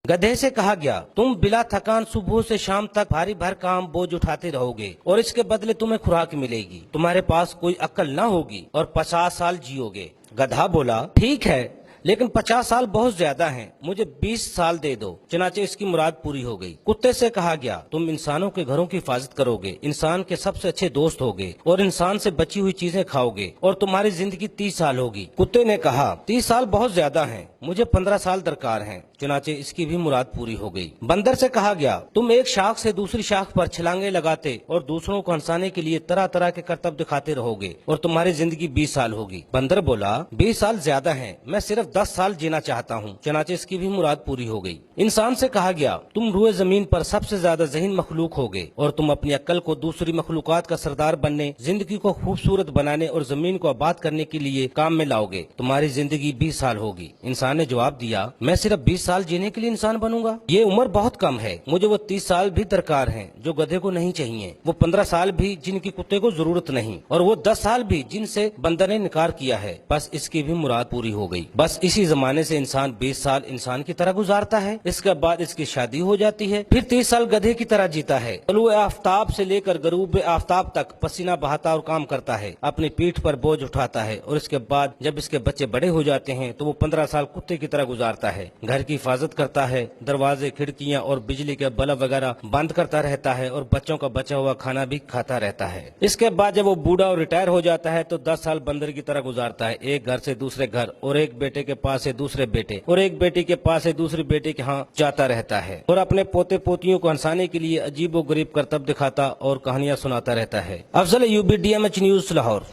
गधे से कहा गया, तुम बिला थकान सुबह से शाम तक भारी भरकम बोझ उठाते रहोगे और इसके बदले तुम्हें खुराक मिलेगी। तुम्हारे पास कोई अक्ल न होगी और 50 साल जियोगे। गधा बोला, ठीक है, लेकिन 50 साल बहुत ज्यादा हैं, मुझे 20 साल दे दो। चनाचे इसकी मुराद पूरी हो गई। कुत्ते से कहा गया, तुम इंसानों के घरों की हिफाजत करोगे, इंसान के सबसे अच्छे दोस्त होगे और इंसान से बची हुई चीजें खाओगे और तुम्हारी जिंदगी 30 साल होगी। कुत्ते ने कहा, 30 साल बहुत ज्यादा हैं, मुझे 15 साल दरकार हैं। चनाचे इसकी भी मुराद पूरी हो गई। बंदर से कहा गया, तुम एक शाख से दूसरी शाख पर छलांगे लगाते और दूसरों को हंसाने के लिए तरह तरह के करतब दिखाते रहोगे और तुम्हारी जिंदगी 20 साल होगी। बंदर बोला, 20 साल ज्यादा हैं, मैं सिर्फ 10 साल जीना चाहता हूँ। चनाचे इसकी भी मुराद पूरी हो गई। इंसान से कहा गया, तुम रूए जमीन पर सबसे ज्यादा ज़हीन मखलूक होगे और तुम अपनी अक्ल को दूसरी मखलूकात का सरदार बनने, जिंदगी को खूबसूरत बनाने और जमीन को आबाद करने के लिए काम में लाओगे। तुम्हारी जिंदगी 20 साल होगी। इंसान ने जवाब दिया, मैं सिर्फ 20 साल जीने के लिए इंसान बनूंगा, ये उम्र बहुत कम है, मुझे वो 30 साल भी दरकार हैं जो गधे को नहीं चाहिए, वो 15 साल भी जिनकी कुत्ते को जरूरत नहीं, और वो 10 साल भी जिनसे बंदर ने इनकार किया है। बस इसकी भी मुराद पूरी हो गई। बस इसी जमाने से इंसान 20 साल इंसान की तरह गुजारता है, इसके बाद इसकी शादी हो जाती है, फिर 30 साल गधे की तरह जीता है। तलुए आफ्ताब से लेकर गरूब आफ्ताब तक पसीना बहाता और काम करता है, अपनी पीठ पर बोझ उठाता है, और इसके बाद जब इसके बच्चे बड़े हो जाते हैं तो वो 15 साल कुत्ते की तरह गुजारता है, घर की हिफाजत करता है, दरवाजे, खिड़कियां और बिजली के बल्ब वगैरह बंद करता रहता है और बच्चों का बचा हुआ खाना भी खाता रहता है। इसके बाद जब वो बूढ़ा और रिटायर हो जाता है तो 10 साल बंदर की तरह गुजारता है, एक घर से दूसरे घर और एक बेटे के पास से दूसरे बेटे और एक बेटी के पास से दूसरे बेटे के यहाँ जाता रहता है और अपने पोते पोतियों को हंसाने के लिए अजीब व गरीब करतब दिखाता और कहानियां सुनाता रहता है। Afzal Ayubi, DMH news, Lahore.